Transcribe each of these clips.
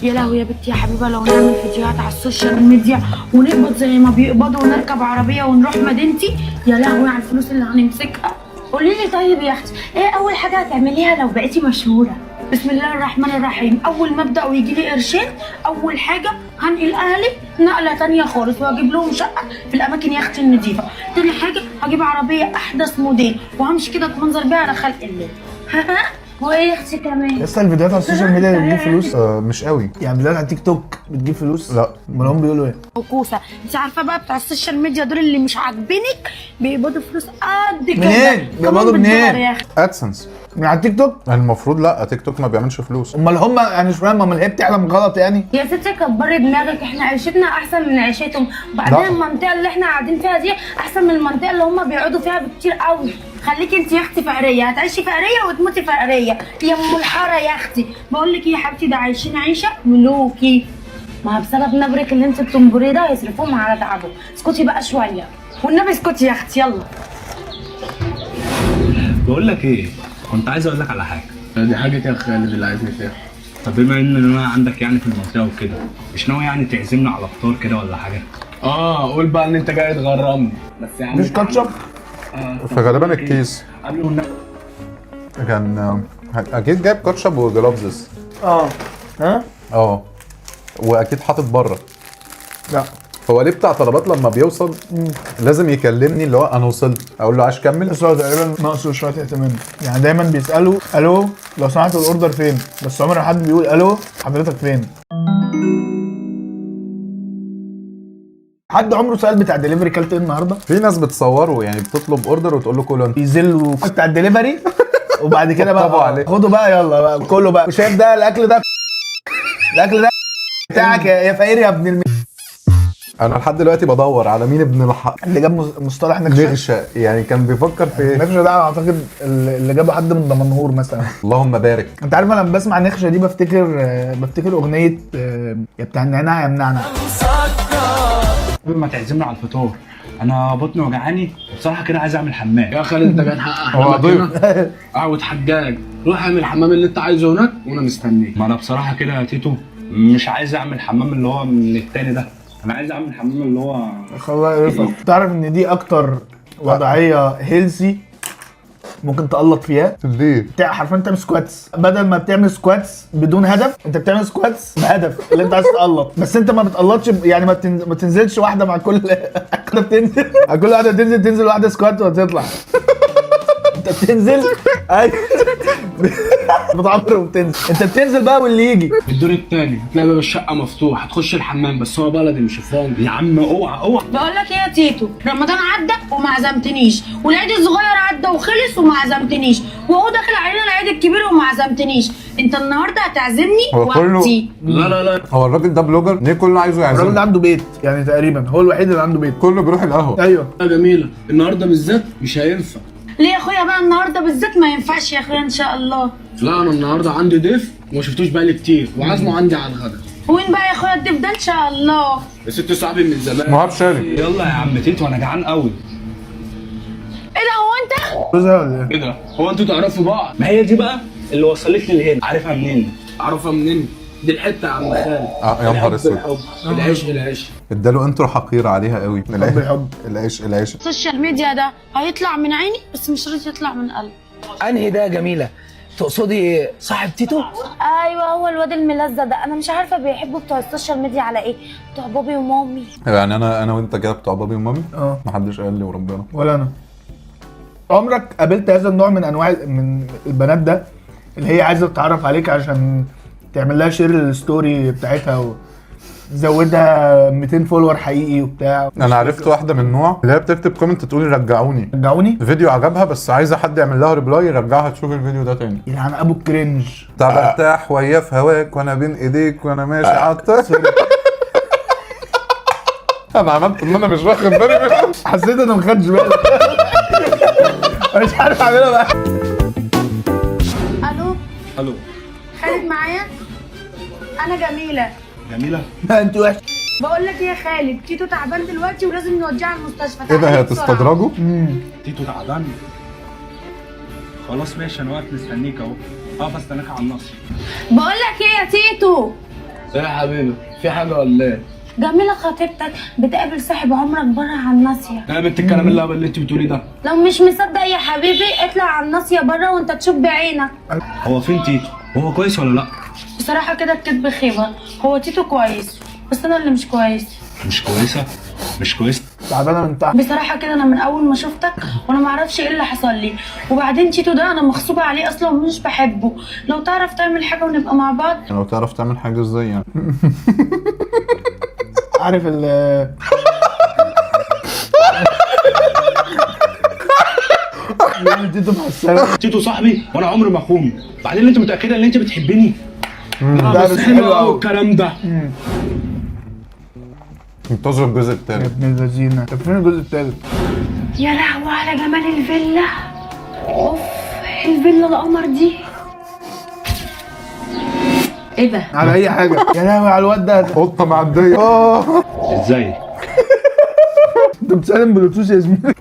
يا لهوي يا بنتي يا حبيبه، لو نعمل فيديوهات على السوشيال ميديا ونقبض زي ما بيقبضوا ونركب عربيه ونروح مدينتي، يا لهوي على الفلوس اللي هنمسكها. قولي لي طيب يا اختي، ايه اول حاجه هتعمليها لو بقيتي مشهوره؟ بسم الله الرحمن الرحيم. اول ما ابدا ويجي لي قرشين، اول حاجه هنقل اهلي نقله تانية خالص واجيب لهم شقه في الاماكن يا اختي النظيفه. تاني حاجه هجيب عربيه احدث موديل وهمشي كده اتمنظر بيها على خلق الله. وايه يا اختي كمان؟ لسه الفيديوهات على السوشيال ميديا بتجيب فلوس؟ مش قوي يعني فيديوهات على تيك توك بتجيب فلوس؟ لا. امال هم بيقولوا ايه؟ وكوسه، انت عارفه بقى بتاع السوشيال ميديا دول اللي مش عاجبينك بيقبضوا فلوس قد كده. منين؟ بيقبضوا كمان منين؟ بالدولار يا اختي. ادسنس من على التيك توك؟ المفروض. لا، تيك توك ما بيعملش فلوس. امال هم انا مش فاهم، امال هي بتعلم غلط يعني؟ يا ستي كبري دماغك، احنا عيشتنا احسن من عيشتهم، وبعدين لا. المنطقه اللي احنا قاعدين فيها دي احسن من المنطقه اللي هم بيقعدوا فيها بكتير قوي. خليكي انت يا اختي فقريه، هتعيشي فقريه وتموتي فقريه يا ام الحاره يا اختي. بقول لك ايه يا حبيبتي، ده عايشين عيشه ملوكي، ما بسبب نبرك اللي انت بتنبريه ده هيصرفوهم على تعبه. اسكتي بقى شويه والنبي، اسكتي يا اختي يلا. بقول لك ايه، كنت عايز اقول لك على حاجه. دي حاجة يا خالد اللي عايزني فيها. طب بما ان انا عندك يعني في المنطقه وكده، مش ناوي يعني تعزمنا على فطار كده ولا حاجه؟ قول بقى ان انت جاي تغرمني بس يعني. مش كاتشب؟ فغالبا الكيس قبل ما كان اكيد جايب كاتشب وجلافزز. ها؟ واكيد حاطط بره. لا. هو ليه بتاع طلبات لما بيوصل لازم يكلمني اللي هو انا وصلت، اقول له عايز كمل؟ بس هو تقريبا ناقصه شويه اهتمام، يعني دايما بيسالوا الو لو سمحت الاوردر فين، بس عمر ما حد بيقول الو حضرتك فين. حد عمره سال بتاع الدليفري كلت ايه النهارده؟ في ناس بتصوره يعني بتطلب اوردر وتقول له كله انت. ينزلوا بتاع الدليفري وبعد كده طبعوا بقى عليه. خدوا بقى يلا بقى كله بقى شايف ده الاكل ده بتاعك يا فقير يا ابن انا لحد دلوقتي بدور على مين ابن الحق اللي جاب مصطلح نخشه. نغشة، يعني كان بيفكر في ايه؟ نخشه ده اعتقد اللي جابه حد من دمنهور مثلا. اللهم بارك. انت عارف انا لما بسمع نخشه دي بفتكر اغنيه يا بتاع النعناع يا منعنع. قبل ما تعزمنا على الفطار، انا بطني وجعاني وبصراحه كده عايز اعمل حمام. يا خالد انت جاي تحقق هو احلامك ضيف. هنا؟ قعوة حجاج، روح اعمل الحمام اللي انت عايزه هناك وانا مستنيك. ما انا بصراحه كده يا تيتو مش عايز اعمل حمام اللي هو من التاني ده، انا عايز اعمل حمام اللي هو الله يرفق. تعرف ان دي اكتر وضعيه هيلسي ممكن تقلط فيها؟ ليه؟ حرفيا تعمل سكواتس، بدل ما بتعمل سكواتس بدون هدف انت بتعمل سكواتس بهدف اللي انت عايز تقلط، بس انت ما بتقلطش يعني ما تنزلش واحده مع كل واحده بتنزل مع كل واحده تنزل واحده سكوات وتطلع. انت بتنزل ايوه بتعبر وبتنزل، انت بتنزل بقى واللي يجي. الدور التاني هتلاقي باب الشقة مفتوح، هتخش الحمام بس هو بلدي مش فرنجي. يا عم اوعى. بقول لك ايه يا تيتو، رمضان عدى وما عزمتنيش، والعيد الصغير عدى وخلص وما عزمتنيش، وهو داخل علينا العيد الكبير وما عزمتنيش. انت النهارده هتعزمني هو كله- وقتي. لا هو الراجل ده بلوجر؟ ليه كله عايزه الراجل ده يعزمه؟ عنده بيت يعني تقريبا هو الوحيد اللي عنده بيت. كله بيروح القهوه. ايوه جميلة النهارده بالذات مش هينفع. ليه يا اخويا بقى النهارده بالذات ما ينفعش يا اخويا ان شاء الله؟ لا انا النهارده عندي ضيف وما شفتوش بقالي كتير وعازمه عندي على الغدا. وين بقى يا اخويا الضيف ده ان شاء الله؟ يا ست صاحبي من زمان. مهاب شاري. يلا يا عم تيتو انا جعان قوي. ايه ده هو انت؟ جوزها ولا ايه؟ ايه ده؟ هو انتوا تعرفوا بعض؟ ما هي دي بقى اللي وصلتني لهنا، عارفها منين؟ اعرفها منين؟ دي الحتة يا عم خالد. يا نهار اسود. الحب العيش العيش. اداله انترو حقير عليها قوي. الحب. العيش. السوشيال ميديا ده هيطلع من عيني بس مش راضي يطلع من قلبي. انهي ده جميله؟ تقصدي صاحب تيتو؟ ايوه هو الواد الملزق ده، انا مش عارفه بيحبوا بتوع السوشيال ميديا على ايه، بتوع بابي ومامي. يعني انا وانت كده بتوع بابي ومامي؟ اه محدش قال لي وربنا. ولا انا. عمرك قابلت هذا النوع من انواع من البنات ده اللي هي عايزه تتعرف عليك عشان تعمل لها شير الستوري بتاعتها وتزودها 200 فولور حقيقي وبتاع؟ انا عرفت واحده من النوع اللي هي بتكتب كومنت تقول رجعوني. رجعوني؟ الفيديو عجبها بس عايزه حد يعمل لها ريبلاي يرجعها تشوف الفيديو ده تاني. يلعن ابو الكرنج. طب ارتاح ويا في هواك وانا بين ايديك وانا ماشي عطر. انا عملت ان انا مش واخد بالي منها. حسيت انه ما خدش بالي. مش عارف اعملها بقى. الو خالد معايا؟ انا جميله. جميله. انت وحش. بقول لك ايه يا خالد، تيتو تعبان دلوقتي ولازم نوديه على المستشفى. ايه ده تعالى هي بسرعة. تستدرجوا؟ تيتو تعبان. خلاص ماشي انا واقف مستنيك اهو. اقف استناك على النص. بقول لك ايه يا تيتو، ايه يا حبيبي في حاجه ولا ايه؟ جميلة خطيبتك بتقابل صاحب عمرك بره على الناصية. ايه يا بنت الكلام اللي انت بتقوليه ده؟ لو مش مصدق يا حبيبي اطلع على الناصية بره وانت تشوف بعينك. هو فين تيتو؟ هو كويس ولا لا؟ بصراحة كده الكدب خيبة. هو تيتو كويس بس انا اللي مش كويس. مش كويسه؟ مش كويس؟ تعبانه من تحت. بصراحة كده انا من اول ما شفتك وانا معرفش ايه اللي حصل لي. وبعدين تيتو ده انا مغصوبة عليه اصلا ومش بحبه. لو تعرف تعمل حاجة ونبقى مع بعض. لو تعرف تعمل حاجه ازاي يعني؟ عارف تيتو مع السلامه. تيتو صاحبي وانا عمري ما اخونه. بعدين انت متاكده ان انت بتحبني؟ ده بس حلو قوي الكلام ده. انتظر الجزء يا الثالث. ابن الذين، طب فين الجزء الثالث؟ يا لهوي على جمال الفيلا. اوف الفيلا القمر دي. ايه ده؟ على اي حاجه. يا لهوي على الواد ده. قطه معديه. ازاي؟ انت بتسلم بلوتوث يا زميلي.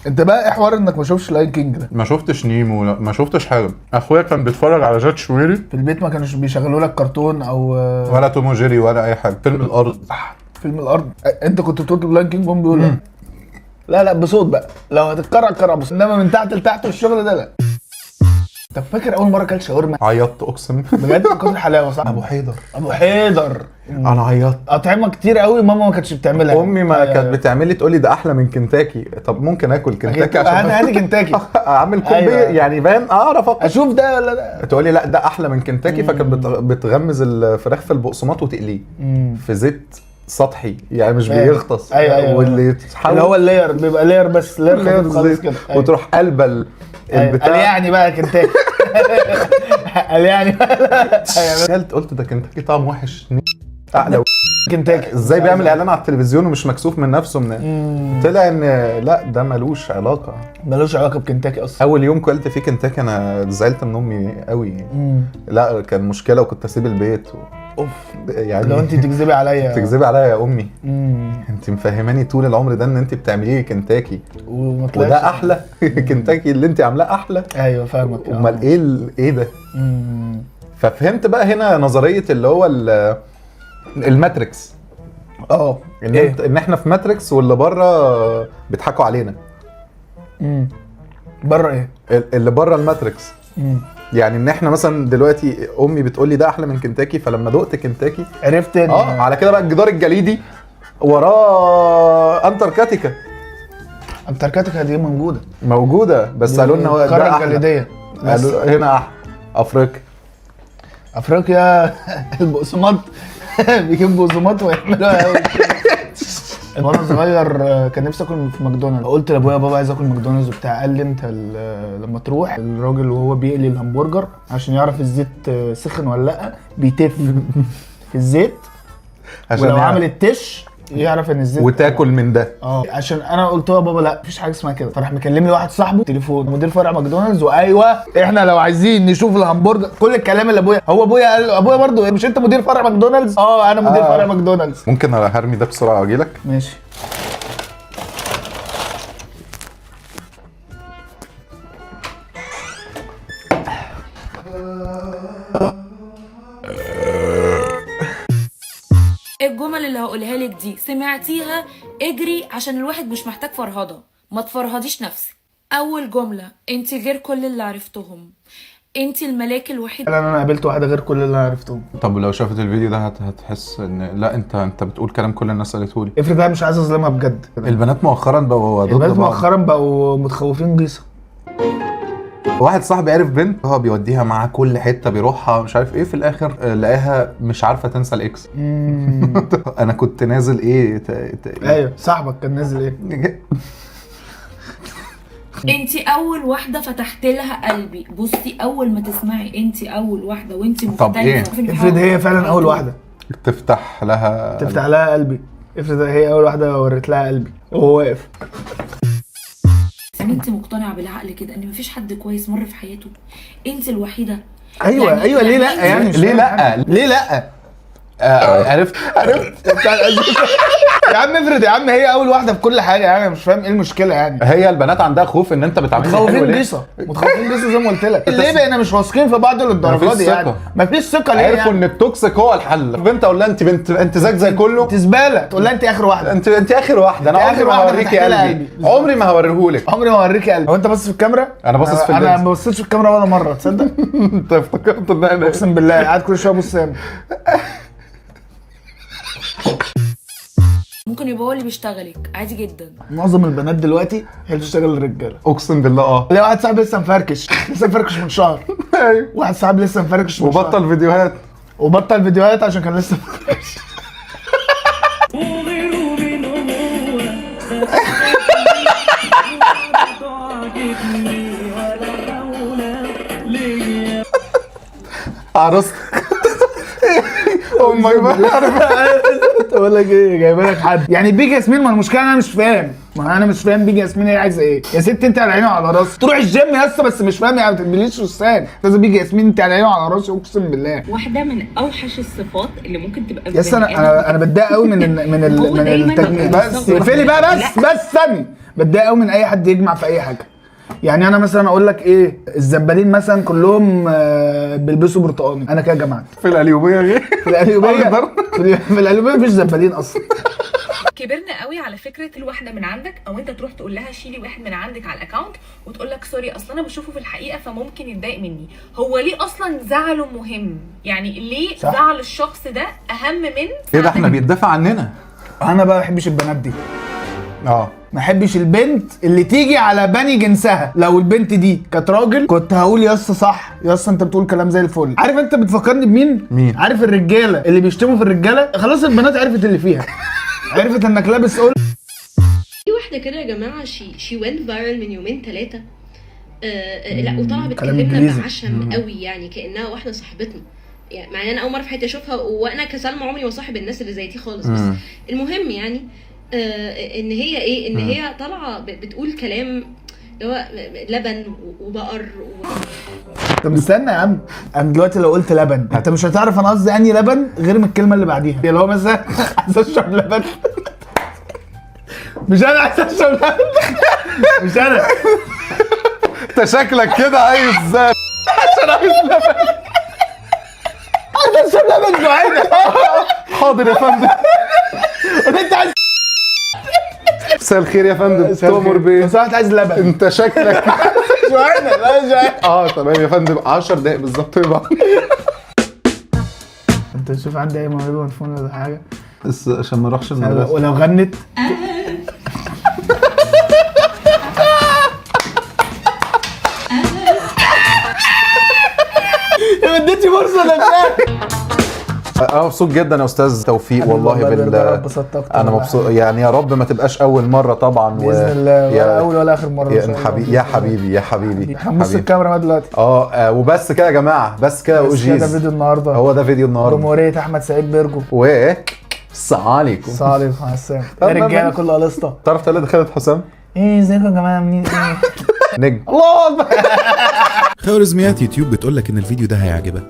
انت بقى ايه حوار انك ما شوفش لاين كينج ده؟ ما شفتش نيمو، لا ما شفتش حاجه. اخويا كان بيتفرج على جات شويري في البيت ما كانوش بيشغلوا لك كرتون او ولا توم وجيري ولا اي حاجه. فيلم الارض. فيلم الارض. انت كنت بتطلب لاين كينج وهم بيقولوا لا بصوت بقى. لو هتتكرر كرر بصوت، انما من تحت لتحت والشغل ده لا. طب فاكر اول مره اكلت شاورما؟ عيطت اقسم. بجد من كتر الحلاوه صح؟ ابو حيدر. ابو حيدر. انا عيطت. اطعمه كتير قوي ماما ما كانتش بتعملها. امي ما كانت بتعمل لي تقول لي ده احلى من كنتاكي. طب ممكن اكل كنتاكي عشان هاتي كنتاكي. اعمل كومبي أيوة. يعني فاهم اعرف اشوف ده ولا ده. تقول لي لا ده احلى من كنتاكي. فكانت بتغمز الفراخ في البقسماط وتقليه في زيت سطحي يعني مش بيغطس. ايوه واللي اللي هو اللاير بيبقى لاير بس لاير خالص كده. وتروح قلبه قال يعني بقى كنتاكي. قال يعني قلت ده كنتاكي طعم وحش اعلى. كنتاكي ازاي بيعمل اعلان على التلفزيون ومش مكسوف من نفسه؟ من طلع ان لا ده ملوش علاقه. ملوش علاقه بكنتاكي اصلا. اول يوم كلت فيه كنتاكي انا زعلت من امي قوي. لا كان مشكله وكنت اسيب البيت اوف يعني لو انت تكذبي عليا. تكذبي عليا يا امي. انت مفهماني طول العمر ده ان انت بتعملي لي كنتاكي وده احلى. كنتاكي اللي انت عاملاه احلى. ايوه فاهمك. امال ايه ده؟ ففهمت بقى هنا نظريه اللي هو الماتريكس. ان احنا في ماتريكس واللي بره بيضحكوا علينا. بره ايه؟ اللي بره الماتريكس. يعني ان احنا مثلا دلوقتي امي بتقول لي ده احلى من كنتاكي. فلما دقت كنتاكي عرفت ان على كده بقى الجدار الجليدي وراه انتاركتيكا. انتاركتيكا دي موجوده بس قالوا لنا ده القاره احلى. الجليديه. قالوا هنا احلى. افريقيا البقسماط. بيجيبوا بقسماط ويعملوها قوي. وانا صغير كان نفسي اكل في ماكدونالدز. قلت لابويا بابا عايز اكل ماكدونالدز وبتاع. قال لي انت لما تروح الراجل وهو بيقلي الهمبرجر عشان يعرف الزيت سخن ولا لا بيتف في الزيت ولو عامل التش يعرف ان الزيت وتاكل من ده. عشان انا قلت له بابا لا مفيش حاجه اسمها كده. فراح مكلم لي واحد صاحبه تليفون مدير فرع ماكدونالدز. وايوه احنا لو عايزين نشوف الهمبرجر كل الكلام اللي ابويا هو ابويا قال ابويا برضو مش انت مدير فرع ماكدونالدز؟ انا مدير فرع ماكدونالدز. ممكن هرمي ده بسرعه واجي لك؟ ماشي. الجمل اللي هقولها لك دي سمعتيها اجري عشان الواحد مش محتاج فرهضه. ما تفرهديش نفسك. اول جمله انت غير كل اللي عرفتهم. انت الملاك الوحيد. انا قابلت واحده غير كل اللي انا عرفتهم. طب لو شافت الفيديو ده هتحس ان لا انت بتقول كلام كل الناس قالته لي. افرض انا مش عايز اظلمها بجد. البنات مؤخرا بقوا ضد بعض. البنات مؤخرا بقوا متخوفين جيصه. واحد صاحبي عرف بنت هو بيوديها معاه كل حته بيروحها مش عارف ايه. في الاخر لقاها مش عارفه تنسى الاكس. انا كنت نازل ايه ايوه صاحبك كان نازل ايه؟ انت اول واحده فتحت لها قلبي. بصي اول ما تسمعي انت اول واحده وانت مختلفه. إيه؟ افرض هي فعلا اول واحده تفتح لها قلبي. افرض هي اول واحده وريت لها قلبي وهو واقف. يعني انت مقتنعه بالعقل كده ان مفيش حد كويس مر في حياته؟ انت الوحيده. ايوه يعني ليه لا يعني ليه لا ليه لا؟ عرفت بتاع الازازه. يا عم افرض يا عم هي اول واحده في كل حاجه، يعني مش فاهم ايه المشكله يعني. هي البنات عندها خوف ان انت بتعاملها حلو متخوفين ليه؟ بيصه، متخوفين بيصه زي ما قلت لك. ليه بقينا مش واثقين في بعض للدرجه مفيش دي يعني؟ ثقة. مفيش ثقه ليه عرفوا يعني؟ ان التوكسيك هو الحل. بنت اقول لها انت زيك زي كله، انت زباله، تقول لها انت اخر واحده، انت اخر واحده. انا انت عمري آخر ما واحدة هوريكي فتحت لها قلبي، قلبي. عمري ما هوريهولك. عمري ما اوريكي قلبي. هو انت باصص في الكاميرا؟ انا باصص في انا اللينز. ما بصيتش في الكاميرا ولا مره، تصدق؟ انت افتكرت ان انا اقسم بالله قاعد كل شويه ابص سامي. ممكن يبقى هو اللي بيشتغلك عادي جدا. معظم البنات دلوقتي هي اللي بتشتغل الرجاله. اقسم بالله. ليه واحد صاحبي لسه مفركش من شهر. ايوه. واحد صاحبي لسه مفركش من شهر. وبطل فيديوهات. وبطل فيديوهات عشان كان لسه مفركش. عروستك. امك بقى. تقول لك ايه جايبه لك حد يعني بيجي ياسمين. ما المشكله انا مش فاهم، ما انا مش فاهم بيجي ياسمين هي عايزه ايه. يا ست انت على عيني وعلى راسي، تروح الجيم يا اسطى، بس مش فاهم يعني ما تقبليش فستان. لازم بيجي ياسمين انت على عيني وعلى راسي، اقسم بالله. واحده من اوحش الصفات اللي ممكن تبقى يا اسطى انا بتضايق قوي من التجميع. بس اقفلي بقى، بس ثانيه. بتضايق قوي من اي حد يجمع في اي حاجه. يعني انا مثلا اقول لك ايه، الزبالين مثلا كلهم بيلبسوا برتقاني، انا كده جمعت. في القليوبيه غير. في القليوبيه مفيش زبالين اصلا. كبرنا قوي على فكره الواحده من عندك، او انت تروح تقول لها شيلي واحد من عندك على الاكونت وتقول لك سوري اصل انا بشوفه في الحقيقه فممكن يتضايق مني. هو ليه اصلا زعله مهم؟ يعني ليه صح. زعل الشخص ده اهم من ايه ده احنا بيتدافع عننا. انا بقى ما بحبش البنات دي. اه. ما بحبش البنت اللي تيجي على بني جنسها. لو البنت دي كانت راجل كنت هقول يا اسطى صح، يا اسطى انت بتقول كلام زي الفل. عارف انت بتفكرني بمين؟ مين؟ عارف الرجاله اللي بيشتموا في الرجاله؟ خلاص البنات عرفت اللي فيها. عرفت انك لابس قول. في واحده كده يا جماعه شي وينت فايرال من يومين ثلاثه. لا وطالعه بتكلمنا بعشم قوي، يعني كانها واحده صاحبتنا. يعني مع ان انا اول مره في حياتي اشوفها، وانا كسلمى عمري ما صاحب الناس اللي زي دي خالص. بس المهم يعني ان هي ايه، ان هي طالعه بتقول كلام اللي هو لبن وبقر طب استنى يا عم، انا دلوقتي لو قلت لبن انت مش هتعرف انا قصدي انهي لبن غير من الكلمه اللي بعديها. اللي هو مثلا عايز اشرب لبن. مش انا عايز اشرب لبن. مش انا. انت شكلك كده عايز زي عشان عايز لبن. عايز اشرب لبن بعينك. حاضر يا فندم. انت عايز مساء الخير يا فندم. تؤمر بايه؟ بس واحد عايز لبن. انت شكلك مش انا، لا مش انا. تمام يا فندم. 10 دقايق بالظبط يبقى. انت شوف عندي اي موهبه مدفونه ولا حاجه بس عشان ما اروحش المدرسه. ولو غنت اديتي فرصه لنفسك. انا مبسوط جدا يا استاذ توفيق والله انا مبسوط يعني. يا رب ما تبقاش اول مره طبعا. باذن الله ولا اول ولا اخر مره. يا حبيبي يا حبيبي. هنبص الكاميرا دلوقتي. وبس كده يا جماعه، بس كده اوجيز. ده فيديو النهارده. هو ده فيديو النهارده. جمهوريه احمد سعيد بيرجو. السلام عليكم. السلام عليكم يا حسام. يا رجاله كله قلصته. تعرف تقلد خالد حسام؟ ايه ازيكم يا جماعه منين ايه؟ نجم. الله اكبر. خوارزميات يوتيوب بتقولك ان الفيديو ده هيعجبك.